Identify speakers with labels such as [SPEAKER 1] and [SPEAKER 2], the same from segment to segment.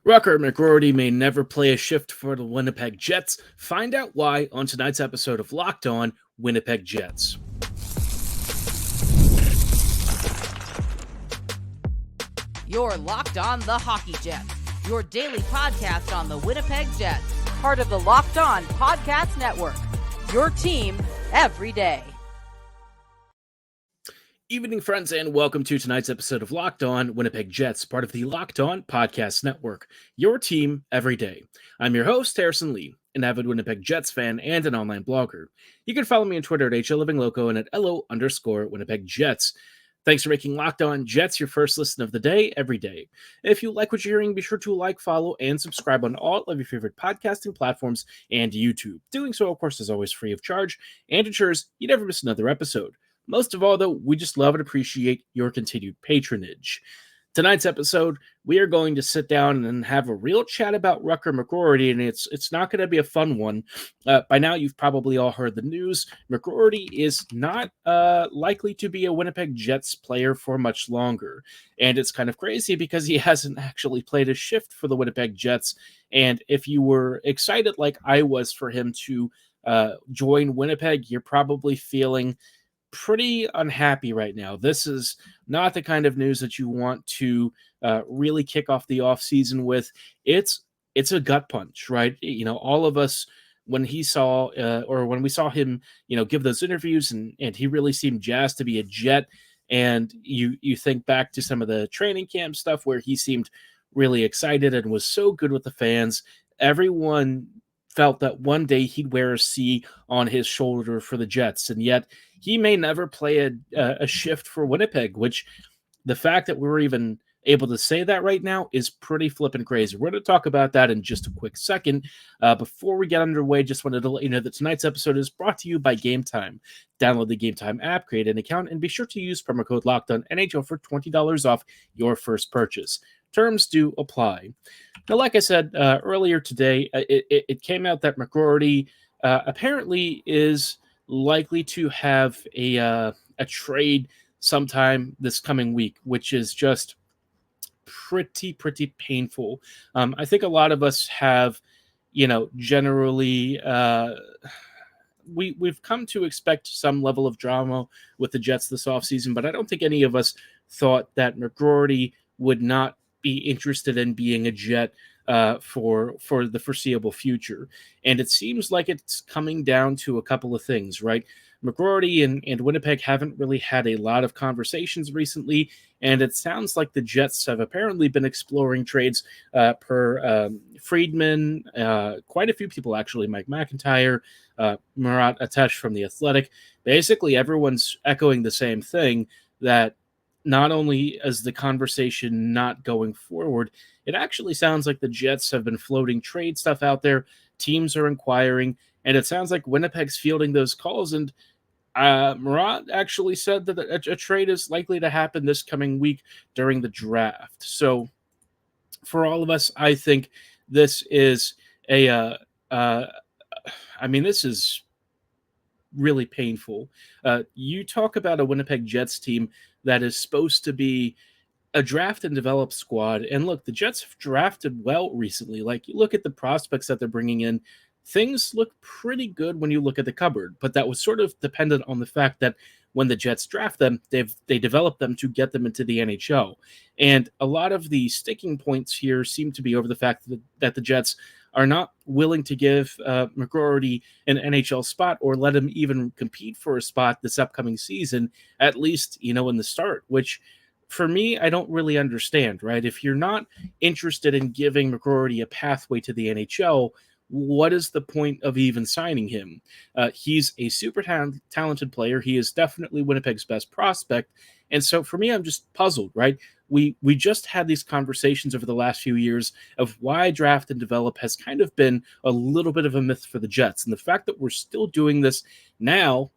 [SPEAKER 1] Rucker McGroarty may never play a shift for the Winnipeg Jets. Find out why on tonight's episode of Locked On Winnipeg Jets.
[SPEAKER 2] You're Locked On the Hockey Jets, your daily podcast on the Winnipeg Jets, part of the Locked On Podcast Network, your team every day.
[SPEAKER 1] Evening, friends, and welcome to tonight's episode of Locked On Winnipeg Jets, part of the Locked On Podcast Network, your team every day. I'm your host, Harrison Lee, an avid Winnipeg Jets fan and an online blogger. You can follow me on Twitter at HLLivingLoco and at LO_Winnipeg Jets. Thanks for making Locked On Jets your first listen of the day every day. If you like what you're hearing, be sure to like, follow, and subscribe on all of your favorite podcasting platforms and YouTube. Doing so, of course, is always free of charge and ensures you never miss another episode. Most of all, though, we just love and appreciate your continued patronage. Tonight's episode, we are going to sit down and have a real chat about Rucker McGroarty, and it's not going to be a fun one. By now, you've probably all heard the news. McGroarty is not likely to be a Winnipeg Jets player for much longer, and it's kind of crazy because he hasn't actually played a shift for the Winnipeg Jets, and if you were excited like I was for him to join Winnipeg, you're probably feeling pretty unhappy right now. This is not the kind of news that you want to really kick off the offseason with. It's a gut punch, right? You know, all of us, when we saw him, give those interviews and he really seemed jazzed to be a Jet. And you think back to some of the training camp stuff where he seemed really excited and was so good with the fans. Everyone felt that one day he'd wear a C on his shoulder for the Jets, and yet he may never play a shift for Winnipeg, which the fact that we're even able to say that right now is pretty flippin' crazy. We're going to talk about that in just a quick second. Before we get underway, just wanted to let you know that tonight's episode is brought to you by Game Time. Download the Game Time app, create an account, and be sure to use promo code LOCKEDONNHL for $20 off your first purchase. Terms do apply. Now, like I said earlier today, it came out that McGroarty apparently is likely to have a trade sometime this coming week, which is just pretty painful. I think a lot of us have, generally we've come to expect some level of drama with the Jets this offseason, but I don't think any of us thought that McGroarty would not be interested in being a Jet for the foreseeable future. And it seems like it's coming down to a couple of things, right? McGroarty and Winnipeg haven't really had a lot of conversations recently, and it sounds like the Jets have apparently been exploring trades per Friedman, quite a few people actually, Mike McIntyre, Murat Atesh from The Athletic. Basically, everyone's echoing the same thing, that not only is the conversation not going forward, it actually sounds like the Jets have been floating trade stuff out there. Teams are inquiring, and it sounds like Winnipeg's fielding those calls. And Murat actually said that a trade is likely to happen this coming week during the draft. So for all of us, I think this is this is really painful. You talk about a Winnipeg Jets team that is supposed to be a draft and develop squad. And look, the Jets have drafted well recently. Like, you look at the prospects that they're bringing in, things look pretty good when you look at the cupboard. But that was sort of dependent on the fact that when the Jets draft them, they develop them to get them into the NHL. And a lot of the sticking points here seem to be over the fact that the Jets are not willing to give McGroarty an NHL spot or let him even compete for a spot this upcoming season, at least, in the start, which for me, I don't really understand, right? If you're not interested in giving McGroarty a pathway to the NHL, what is the point of even signing him? He's a super talented player. He is definitely Winnipeg's best prospect. And so for me, I'm just puzzled, right? We just had these conversations over the last few years of why draft and develop has kind of been a little bit of a myth for the Jets. And the fact that we're still doing this now,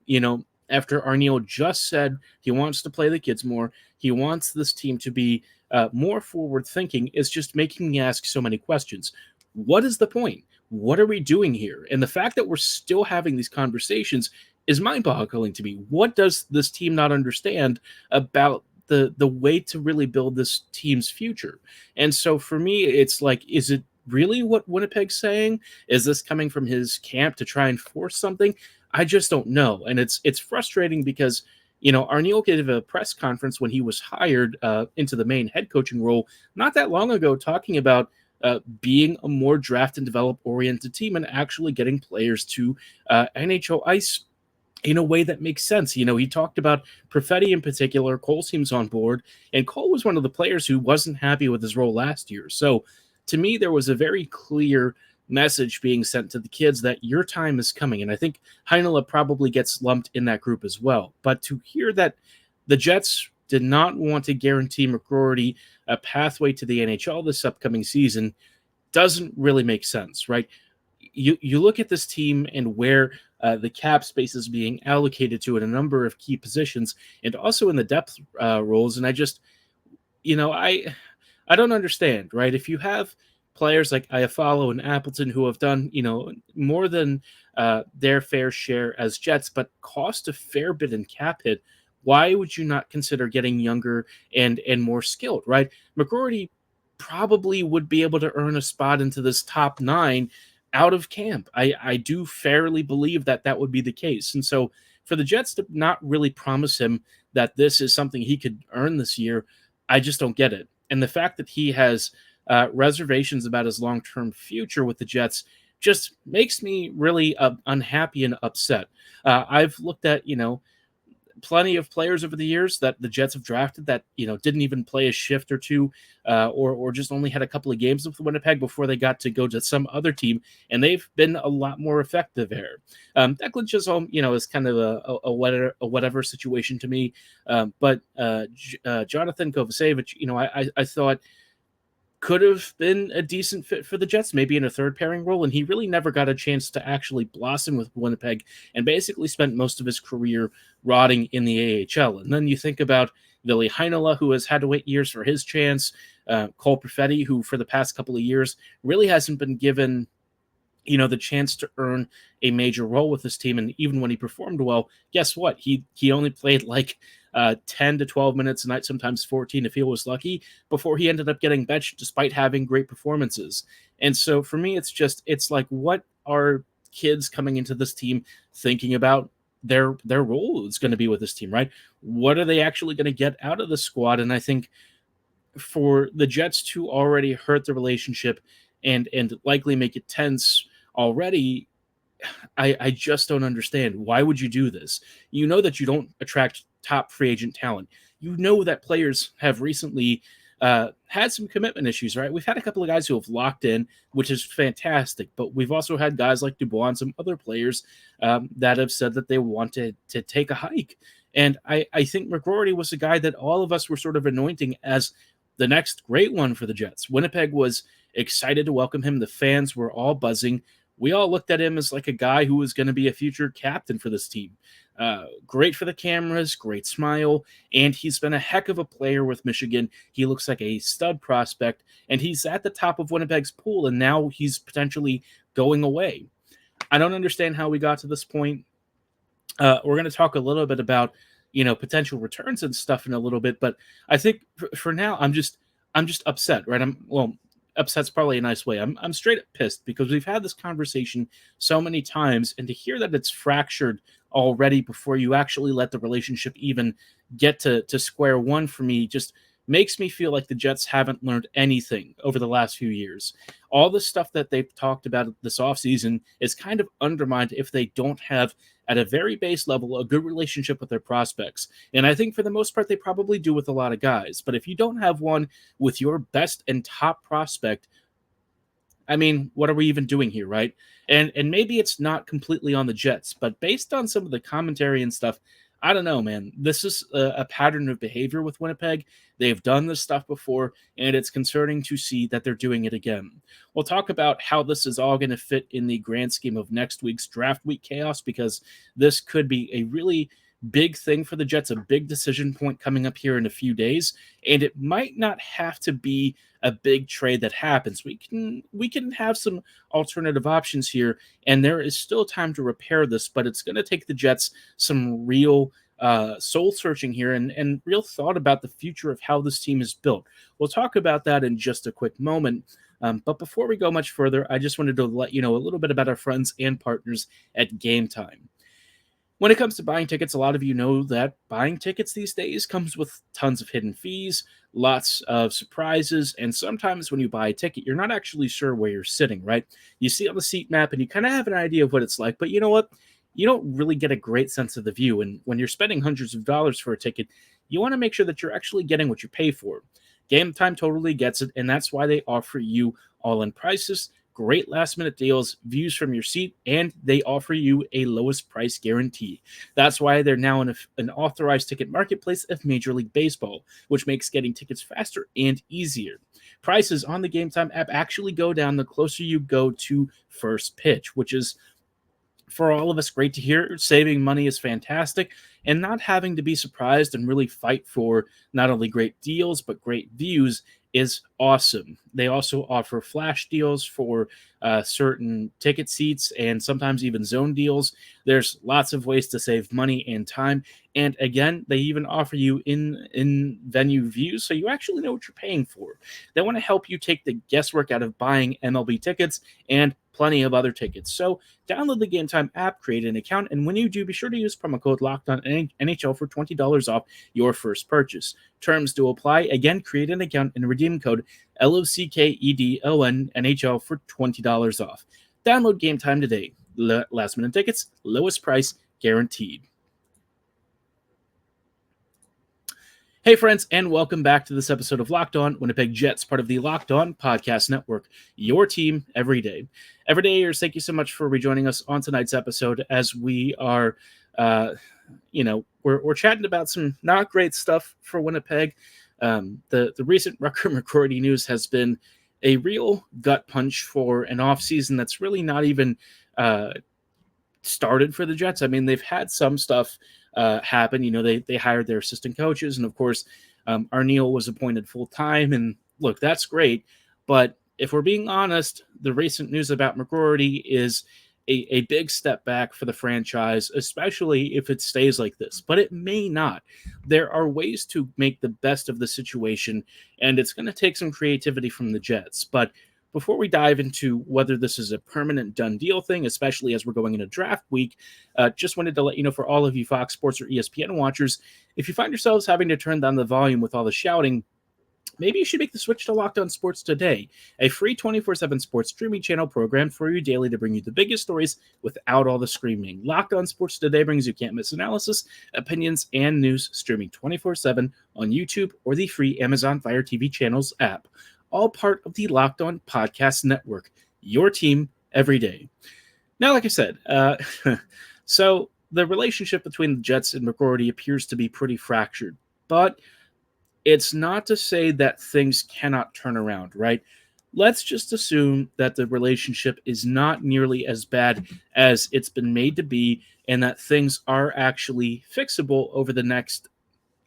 [SPEAKER 1] after Arneal just said he wants to play the kids more, he wants this team to be more forward thinking, is just making me ask so many questions. What is the point? What are we doing here? And the fact that we're still having these conversations is mind-boggling to me. What does this team not understand about the way to really build this team's future. And so for me, it's like, is it really what Winnipeg's saying? Is this coming from his camp to try and force something? I just don't know. And it's frustrating because, Arniel gave a press conference when he was hired into the main head coaching role not that long ago, talking about being a more draft and develop oriented team and actually getting players to NHL ice in a way that makes sense. He talked about Perfetti in particular. Cole seems on board, and Cole was one of the players who wasn't happy with his role last year. So to me, there was a very clear message being sent to the kids that your time is coming. And I think Heinola probably gets lumped in that group as well. But to hear that the Jets did not want to guarantee McGroarty a pathway to the NHL this upcoming season doesn't really make sense, right? You look at this team and where the cap space is being allocated to in a number of key positions and also in the depth roles. And I just, I don't understand, right? If you have players like Iafallo and Appleton who have done, more than their fair share as Jets, but cost a fair bit in cap hit, why would you not consider getting younger and more skilled, right? McGroarty probably would be able to earn a spot into this top 9 out of camp. I do fairly believe that would be the case. And so for the Jets to not really promise him that this is something he could earn this year, I just don't get it. And the fact that he has reservations about his long-term future with the Jets just makes me really unhappy and upset. I've looked at, plenty of players over the years that the Jets have drafted that, didn't even play a shift or two or just only had a couple of games with Winnipeg before they got to go to some other team, and they've been a lot more effective there. Declan Chisholm, is kind of a whatever situation to me. But Jonathan Kovacevic, I thought could have been a decent fit for the Jets, maybe in a third pairing role, and he really never got a chance to actually blossom with Winnipeg and basically spent most of his career rotting in the AHL. And then you think about Ville Heinola, who has had to wait years for his chance, Cole Perfetti, who for the past couple of years really hasn't been given the chance to earn a major role with this team. And even when he performed well, guess what? He only played like 10 to 12 minutes a night, sometimes 14 if he was lucky, before he ended up getting benched despite having great performances. And so for me, it's like, what are kids coming into this team thinking about their role is going to be with this team, right? What are they actually going to get out of the squad? And I think for the Jets to already hurt the relationship and likely make it tense already, I just don't understand. Why would you do this? You know that you don't attract top free agent talent. You know that players have recently had some commitment issues, right? We've had a couple of guys who have locked in, which is fantastic, but we've also had guys like Dubois and some other players that have said that they want to take a hike. And I think McGroarty was a guy that all of us were sort of anointing as the next great one for the Jets. Winnipeg was excited to welcome him. The fans were all buzzing. We all looked at him as like a guy who was going to be a future captain for this team. Great for the cameras, great smile, and he's been a heck of a player with Michigan. He looks like a stud prospect, and he's at the top of Winnipeg's pool, and now he's potentially going away. I don't understand how we got to this point. We're going to talk a little bit about, potential returns and stuff in a little bit, but I think for now, I'm just upset, right? Upset's probably a nice way. I'm straight up pissed because we've had this conversation so many times, and to hear that it's fractured already before you actually let the relationship even get to square one for me just makes me feel like the Jets haven't learned anything over the last few years. All the stuff that they've talked about this offseason is kind of undermined if they don't have, at a very base level, a good relationship with their prospects. And I think for the most part, they probably do with a lot of guys. But if you don't have one with your best and top prospect, I mean, what are we even doing here, right? And maybe it's not completely on the Jets, but based on some of the commentary and stuff, I don't know, man. This is a pattern of behavior with Winnipeg. They've done this stuff before, and it's concerning to see that they're doing it again. We'll talk about how this is all going to fit in the grand scheme of next week's draft week chaos, because this could be a really big thing for the Jets, a big decision point coming up here in a few days, and it might not have to be a big trade that happens. We can have some alternative options here, and there is still time to repair this, but it's going to take the Jets some real soul searching here and real thought about the future of how this team is built. We'll talk about that in just a quick moment. But before we go much further, I just wanted to let you know a little bit about our friends and partners at Game Time. When it comes to buying tickets, a lot of you know that buying tickets these days comes with tons of hidden fees, lots of surprises, and sometimes when you buy a ticket, you're not actually sure where you're sitting, right? You see on the seat map and you kind of have an idea of what it's like, but you know what? You don't really get a great sense of the view. And when you're spending hundreds of dollars for a ticket, you want to make sure that you're actually getting what you pay for. Game Time totally gets it, and that's why they offer you all-in prices, great last-minute deals, views from your seat, and they offer you a lowest price guarantee. That's why they're now an authorized ticket marketplace of Major League Baseball, which makes getting tickets faster and easier. Prices on the Game Time app actually go down the closer you go to first pitch, which is, for all of us, great to hear. Saving money is fantastic, and not having to be surprised and really fight for not only great deals but great views is awesome. They also offer flash deals for certain ticket seats and sometimes even zone deals. There's lots of ways to save money and time. And again, they even offer you in venue views, so you actually know what you're paying for. They want to help you take the guesswork out of buying MLB tickets and plenty of other tickets. So download the Game Time app, create an account, and when you do, be sure to use promo code LOCKEDON NHL for $20 off your first purchase. Terms do apply. Again, create an account and redeem code LOCKEDON NHL for $20 off. Download Game Time today. Last minute tickets, lowest price guaranteed. Hey friends, and welcome back to this episode of Locked On Winnipeg Jets, part of the Locked On Podcast Network, your team every day. Everydayers, thank you so much for rejoining us on tonight's episode as we are, we're chatting about some not great stuff for Winnipeg. The recent Rucker McGroarty news has been a real gut punch for an offseason that's really not even started for the Jets. I mean, they've had some stuff happen. They hired their assistant coaches, and of course, Arneal was appointed full-time, and look, that's great. But if we're being honest, the recent news about McGroarty is a big step back for the franchise, especially if it stays like this. But it may not. There are ways to make the best of the situation, and it's going to take some creativity from the Jets. But before we dive into whether this is a permanent done deal thing, especially as we're going into draft week, just wanted to let you know, for all of you Fox Sports or ESPN watchers, if you find yourselves having to turn down the volume with all the shouting, maybe you should make the switch to Locked On Sports Today, a free 24/7 sports streaming channel programmed for you daily to bring you the biggest stories without all the screaming. Locked On Sports Today brings you can't-miss analysis, opinions, and news, streaming 24/7 on YouTube or the free Amazon Fire TV channels app. All part of the Locked On Podcast Network, your team every day. Now, like I said, so the relationship between the Jets and McGroarty appears to be pretty fractured, but it's not to say that things cannot turn around, right? Let's just assume that the relationship is not nearly as bad as it's been made to be, and that things are actually fixable over the next,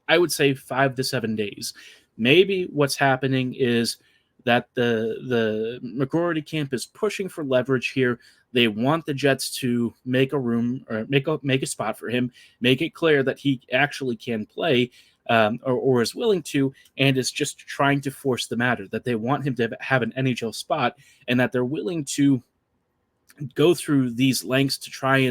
[SPEAKER 1] I would say, 5 to 7 days. Maybe what's happening is that the McGroarty camp is pushing for leverage here. They want the Jets to make a room or make a spot for him, make it clear that he actually can play or is willing to, and is just trying to force the matter, that they want him to have an NHL spot, and that they're willing to go through these lengths to try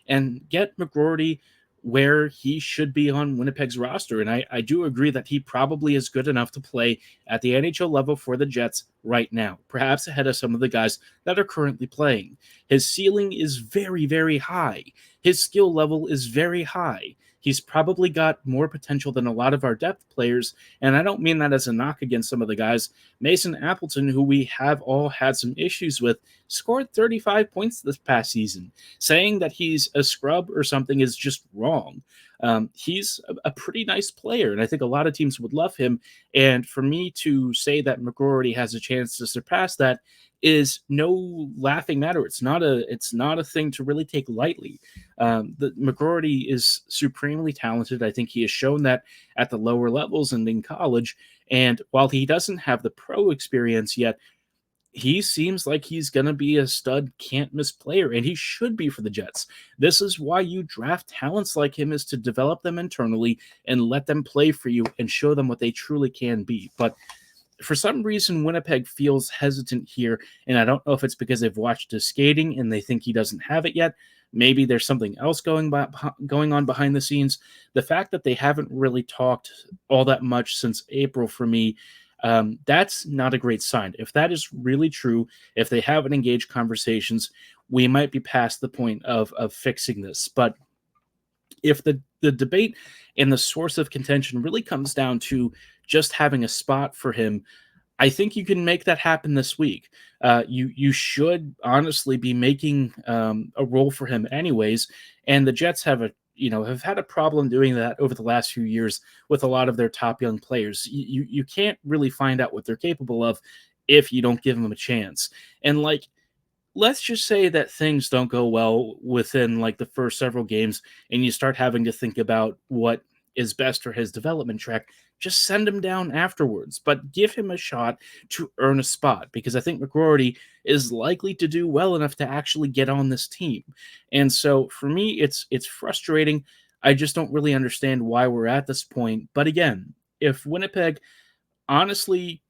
[SPEAKER 1] and get McGroarty where he should be on Winnipeg's roster. And I do agree that he probably is good enough to play at the NHL level for the Jets right now, perhaps ahead of some of the guys that are currently playing. His ceiling is very, very high. His skill level is very high. He's probably got more potential than a lot of our depth players, and I don't mean that as a knock against some of the guys. Mason Appleton, who we have all had some issues with, scored 35 points this past season. Saying that he's a scrub or something is just wrong. He's a pretty nice player, and I think a lot of teams would love him. And for me to say that McGroarty has a chance to surpass that is no laughing matter. It's not a thing to really take lightly. The McGroarty is supremely talented. I think he has shown that at the lower levels and in college. And while he doesn't have the pro experience yet, he seems like he's going to be a stud, can't miss player, and he should be for the Jets. This is why you draft talents like him, is to develop them internally and let them play for you and show them what they truly can be. But for some reason, Winnipeg feels hesitant here, and I don't know if it's because they've watched his skating and they think he doesn't have it yet. Maybe there's something else going on behind the scenes. The fact that they haven't really talked all that much since April for me, that's not a great sign. If that is really true, if they haven't engaged conversations, we might be past the point of fixing this. But if the debate and the source of contention really comes down to just having a spot for him, I think you can make that happen this week. You should honestly be making a role for him anyways, and the Jets have had a problem doing that over the last few years with a lot of their top young players. You can't really find out what they're capable of if you don't give them a chance. And let's just say that things don't go well within the first several games and you start having to think about what is best for his development track. Just send him down afterwards, but give him a shot to earn a spot, because I think McGroarty is likely to do well enough to actually get on this team. And so for me, it's frustrating. I just don't really understand why we're at this point. But again, if Winnipeg honestly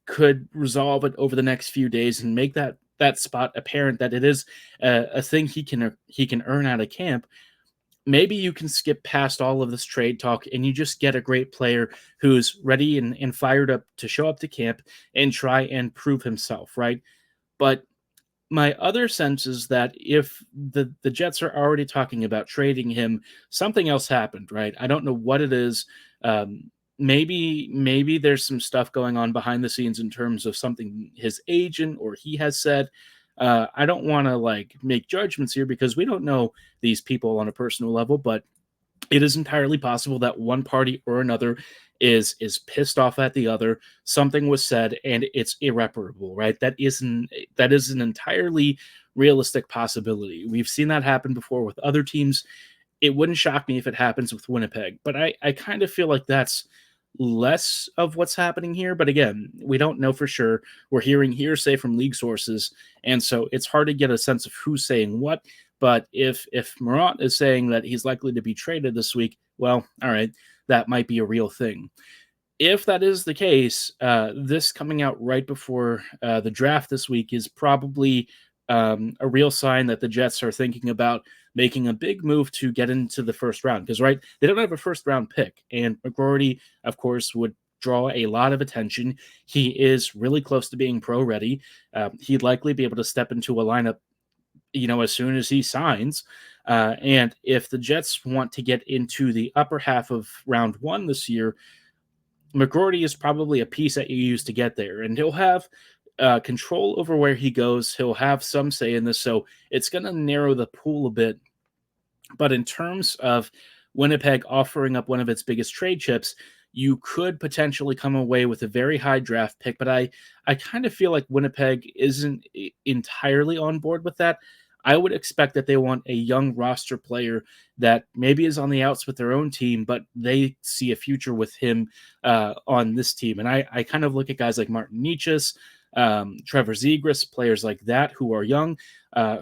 [SPEAKER 1] could resolve it over the next few days and make that spot apparent, that it is a thing he can earn out of camp, maybe you can skip past all of this trade talk and you just get a great player who's ready and fired up to show up to camp and try and prove himself, right? But my other sense is that if the Jets are already talking about trading him, something else happened, right? I don't know what it is. Maybe there's some stuff going on behind the scenes in terms of something his agent or he has said. I don't want to make judgments here because we don't know these people on a personal level, but it is entirely possible that one party or another is pissed off at the other. Something was said and it's irreparable, right? That is an entirely realistic possibility. We've seen that happen before with other teams. It wouldn't shock me if it happens with Winnipeg, but I kind of feel like that's less of what's happening here. But again, we don't know for sure. We're hearing hearsay from league sources, and so it's hard to get a sense of who's saying what. But if Morant is saying that he's likely to be traded this week, well, all right, that might be a real thing. If that is the case, this coming out right before the draft this week is probably a real sign that the Jets are thinking about making a big move to get into the first round. Because, right, they don't have a first round pick. And McGroarty, of course, would draw a lot of attention. He is really close to being pro ready. He'd likely be able to step into a lineup, as soon as he signs. And if the Jets want to get into the upper half of round one this year, McGroarty is probably a piece that you use to get there. And he'll have control over where he goes. He'll have some say in this, so it's going to narrow the pool a bit. But in terms of Winnipeg offering up one of its biggest trade chips, you could potentially come away with a very high draft pick. But I kind of feel like Winnipeg isn't entirely on board with that. I would expect that they want a young roster player that maybe is on the outs with their own team, but they see a future with him on this team. And I kind of look at guys like Martin Necas, Trevor Zegras, players like that who are young,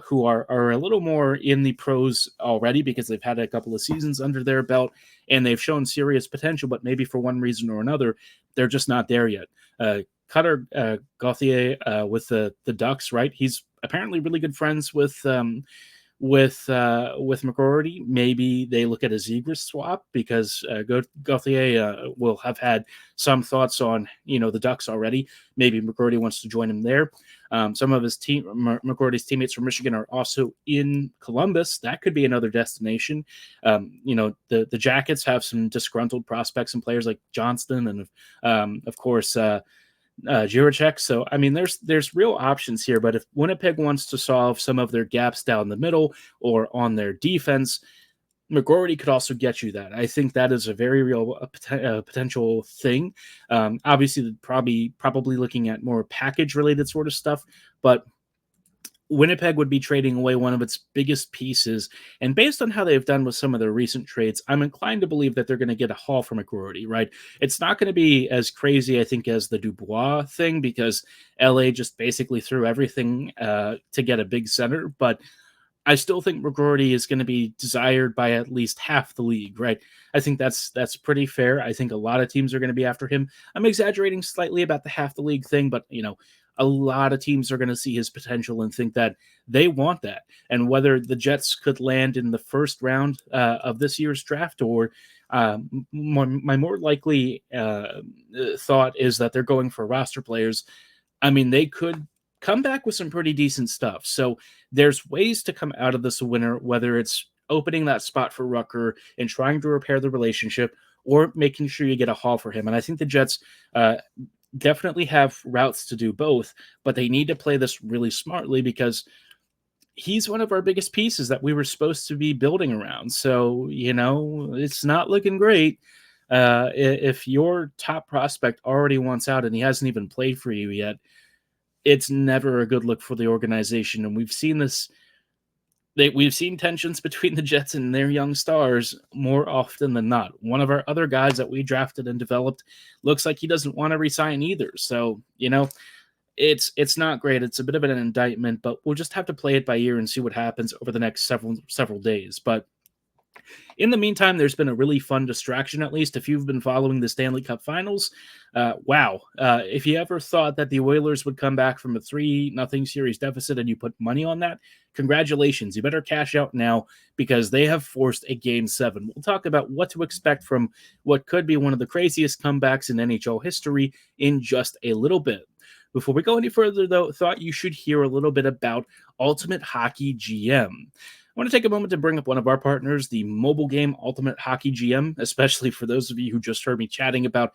[SPEAKER 1] who are a little more in the pros already because they've had a couple of seasons under their belt and they've shown serious potential, but maybe for one reason or another, they're just not there yet. Cutter Gauthier with the Ducks, right? He's apparently really good friends with McGroarty. Maybe they look at a Zegras swap because Gauthier will have had some thoughts on the Ducks already. Maybe McGroarty wants to join him there. Some of his McGroarty's teammates from Michigan are also in Columbus. That could be another destination. The Jackets have some disgruntled prospects and players like Johnston and of course Jiricek. So, I mean, there's real options here, but if Winnipeg wants to solve some of their gaps down the middle or on their defense, McGroarty could also get you that. I think that is a very real potential thing. Obviously, probably looking at more package-related sort of stuff, but Winnipeg would be trading away one of its biggest pieces. And based on how they've done with some of their recent trades, I'm inclined to believe that they're going to get a haul from McGroarty, right? It's not going to be as crazy, I think, as the Dubois thing, because LA just basically threw everything to get a big center. But I still think McGroarty is going to be desired by at least half the league, right? I think that's pretty fair. I think a lot of teams are going to be after him. I'm exaggerating slightly about the half the league thing, but a lot of teams are going to see his potential and think that they want that. And whether the Jets could land in the first round of this year's draft, or my more likely thought is that they're going for roster players. I mean, they could come back with some pretty decent stuff. So there's ways to come out of this a winner, whether it's opening that spot for Rucker and trying to repair the relationship, or making sure you get a haul for him. And I think the Jets definitely have routes to do both, but they need to play this really smartly, because he's one of our biggest pieces that we were supposed to be building around. So, it's not looking great. If your top prospect already wants out and he hasn't even played for you yet, it's never a good look for the organization. And we've seen this. We've seen tensions between the Jets and their young stars more often than not. One of our other guys that we drafted and developed looks like he doesn't want to resign either. So, it's not great. It's a bit of an indictment, but we'll just have to play it by ear and see what happens over the next several days. But in the meantime, there's been a really fun distraction, at least if you've been following the Stanley Cup Finals. Wow. If you ever thought that the Oilers would come back from a 3-0 series deficit and you put money on that, congratulations. You better cash out now, because they have forced a Game 7. We'll talk about what to expect from what could be one of the craziest comebacks in NHL history in just a little bit. Before we go any further, though, thought you should hear a little bit about Ultimate Hockey GM. I want to take a moment to bring up one of our partners, the mobile game Ultimate Hockey GM, especially for those of you who just heard me chatting about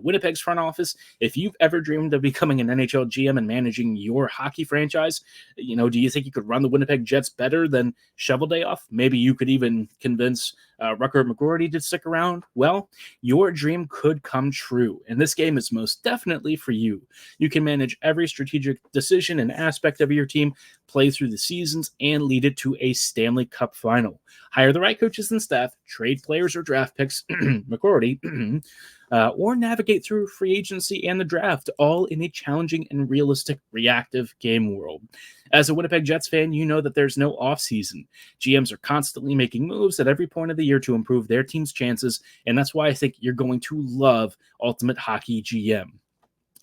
[SPEAKER 1] Winnipeg's front office. If you've ever dreamed of becoming an NHL GM and managing your hockey franchise, do you think you could run the Winnipeg Jets better than Shoveldayoff? Maybe you could even convince Rucker McGroarty to stick around. Well, your dream could come true, and this game is most definitely for you. You can manage every strategic decision and aspect of your team, play through the seasons, and lead it to a Stanley Cup final. Hire the right coaches and staff, trade players or draft picks, McGroarty, or navigate through free agency and the draft, all in a challenging and realistic reactive game world. As a Winnipeg Jets fan, you know that there's no offseason. GMs are constantly making moves at every point of the year to improve their team's chances, and that's why I think you're going to love Ultimate Hockey GM.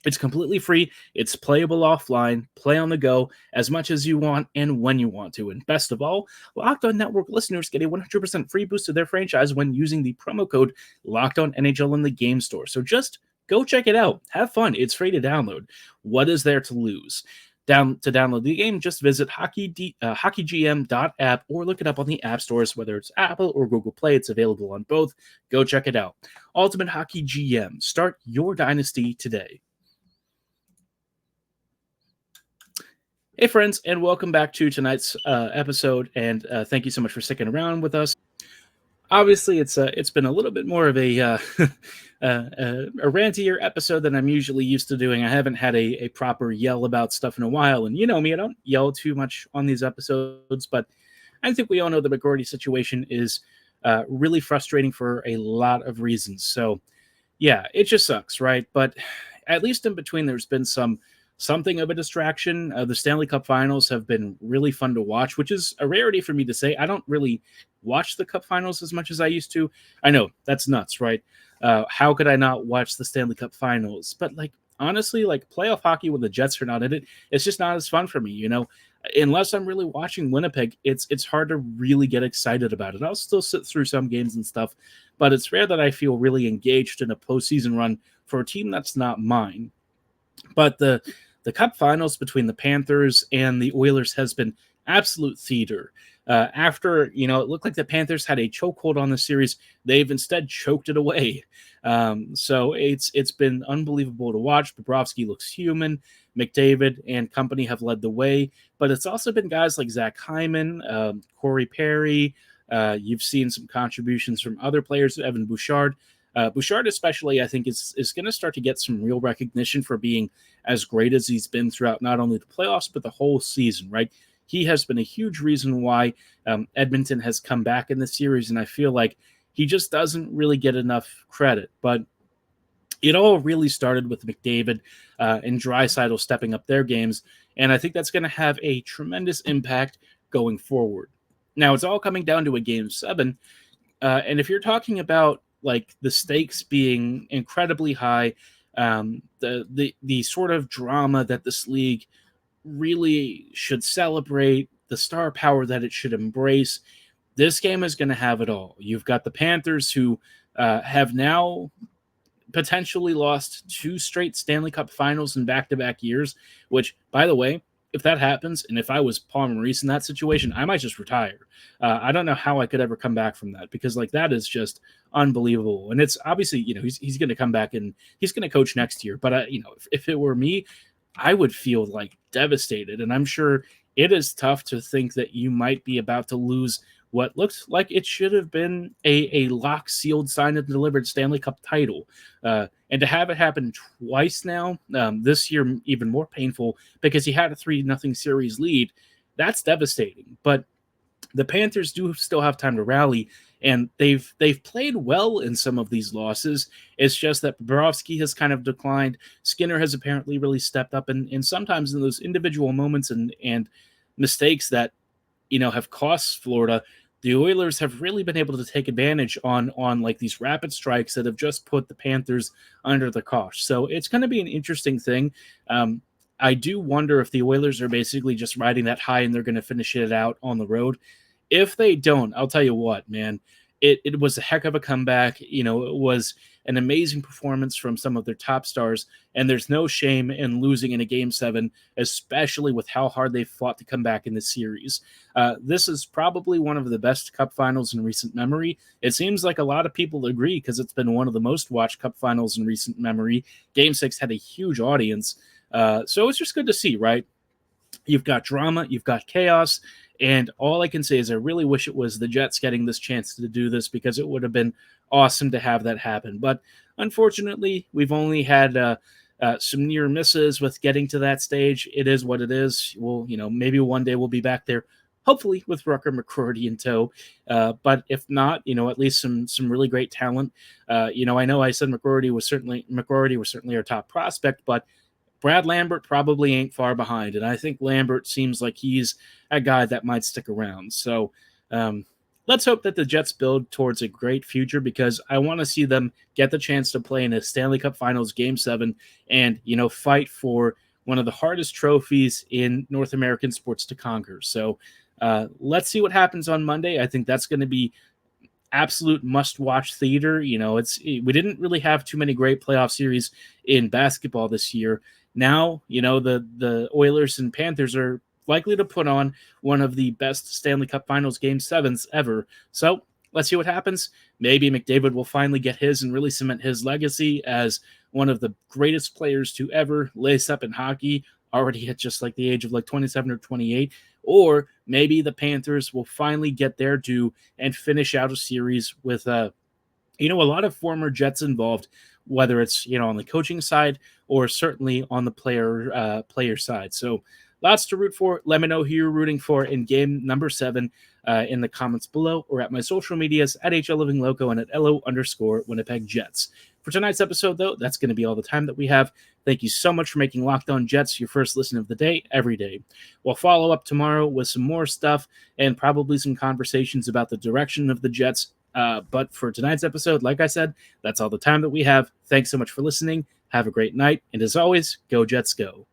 [SPEAKER 1] It's completely free. It's playable offline, play on the go as much as you want and when you want to. And best of all, Locked On Network listeners get a 100% free boost to their franchise when using the promo code LOCKEDONNHL in the game store. So just go check it out. Have fun. It's free to download. What is there to lose? To download the game, just visit hockeygm.app or look it up on the app stores, whether it's Apple or Google Play. It's available on both. Go check it out. Ultimate Hockey GM. Start your dynasty today. Hey friends, and welcome back to tonight's episode, and thank you so much for sticking around with us. Obviously, it's been a little bit more of a rantier episode than I'm usually used to doing. I haven't had a proper yell about stuff in a while, and you know me, I don't yell too much on these episodes, but I think we all know the McGroarty situation is really frustrating for a lot of reasons. So, yeah, it just sucks, right? But at least in between, there's been something of a distraction. The Stanley Cup Finals have been really fun to watch, which is a rarity for me to say. I don't really watch the Cup Finals as much as I used to. I know, that's nuts, right? How could I not watch the Stanley Cup Finals? But, honestly, playoff hockey when the Jets are not in it, it's just not as fun for me, Unless I'm really watching Winnipeg, it's hard to really get excited about it. I'll still sit through some games and stuff, but it's rare that I feel really engaged in a postseason run for a team that's not mine. But the Cup Finals between the Panthers and the Oilers has been absolute theater. After, it looked like the Panthers had a chokehold on the series, they've instead choked it away. So it's been unbelievable to watch. Bobrovsky looks human. McDavid and company have led the way. But it's also been guys like Zach Hyman, Corey Perry. You've seen some contributions from other players, Evan Bouchard. Bouchard especially, I think, is going to start to get some real recognition for being as great as he's been throughout not only the playoffs, but the whole season, right? he has been a huge reason why Edmonton has come back in the series, and I feel like he just doesn't really get enough credit. But it all really started with McDavid and Draisaitl stepping up their games, and I think that's going to have a tremendous impact going forward. Now, it's all coming down to a Game 7, and if you're talking about like the stakes being incredibly high, the sort of drama that this league really should celebrate, the star power that it should embrace, this game is going to have it all. You've got the Panthers who have now potentially lost 2 straight Stanley Cup Finals in back-to-back years, which, by the way, if that happens, and if I was Paul Maurice in that situation, I might just retire. I don't know how I could ever come back from that, because like that is just unbelievable. And it's obviously, he's going to come back and he's going to coach next year. But if it were me, I would feel like devastated. And I'm sure it is tough to think that you might be about to lose what looks like it should have been a lock, sealed, signed, and delivered Stanley Cup title. And to have it happen twice now, this year even more painful because he had a 3-0 series lead, that's devastating. But the Panthers do still have time to rally, and they've played well in some of these losses. It's just that Bobrovsky has kind of declined. Skinner has apparently really stepped up, and sometimes in those individual moments and mistakes that have cost Florida, the Oilers have really been able to take advantage on like these rapid strikes that have just put the Panthers under the cosh. So it's going to be an interesting thing. I do wonder if the Oilers are basically just riding that high and they're going to finish it out on the road. If they don't, I'll tell you what, man, it was a heck of a comeback. It was an amazing performance from some of their top stars, and there's no shame in losing in a Game 7, especially with how hard they fought to come back in the series. This is probably one of the best Cup Finals in recent memory. It seems like a lot of people agree because it's been one of the most watched Cup Finals in recent memory. Game 6 had a huge audience, so it's just good to see, right? You've got drama, you've got chaos, and all I can say is I really wish it was the Jets getting this chance to do this, because it would have been awesome to have that happen. But unfortunately, we've only had some near misses with getting to that stage. It is what it is. Well, maybe one day we'll be back there, hopefully with Rucker McGroarty in tow. But if not, at least some really great talent. I know I said McGroarty was certainly our top prospect, but Brad Lambert probably ain't far behind, and I think Lambert seems like he's a guy that might stick around. So let's hope that the Jets build towards a great future, because I want to see them get the chance to play in a Stanley Cup Finals Game 7 and, fight for one of the hardest trophies in North American sports to conquer. So let's see what happens on Monday. I think that's going to be absolute must-watch theater. We didn't really have too many great playoff series in basketball this year. Now, the Oilers and Panthers are likely to put on one of the best Stanley Cup Finals Game 7s ever. So let's see what happens. Maybe McDavid will finally get his and really cement his legacy as one of the greatest players to ever lace up in hockey, already at just like the age of like 27 or 28. Or maybe the Panthers will finally get their due and finish out a series with a lot of former Jets involved, whether it's, on the coaching side or certainly on the player side. So lots to root for. Let me know who you're rooting for in game number 7 in the comments below, or at my social medias at HLLivingLoco and at LO_Winnipeg Jets. For tonight's episode, though, that's going to be all the time that we have. Thank you so much for making Locked On Jets your first listen of the day every day. We'll follow up tomorrow with some more stuff and probably some conversations about the direction of the Jets. But for tonight's episode, like I said, that's all the time that we have. Thanks so much for listening. Have a great night. And as always, go Jets go.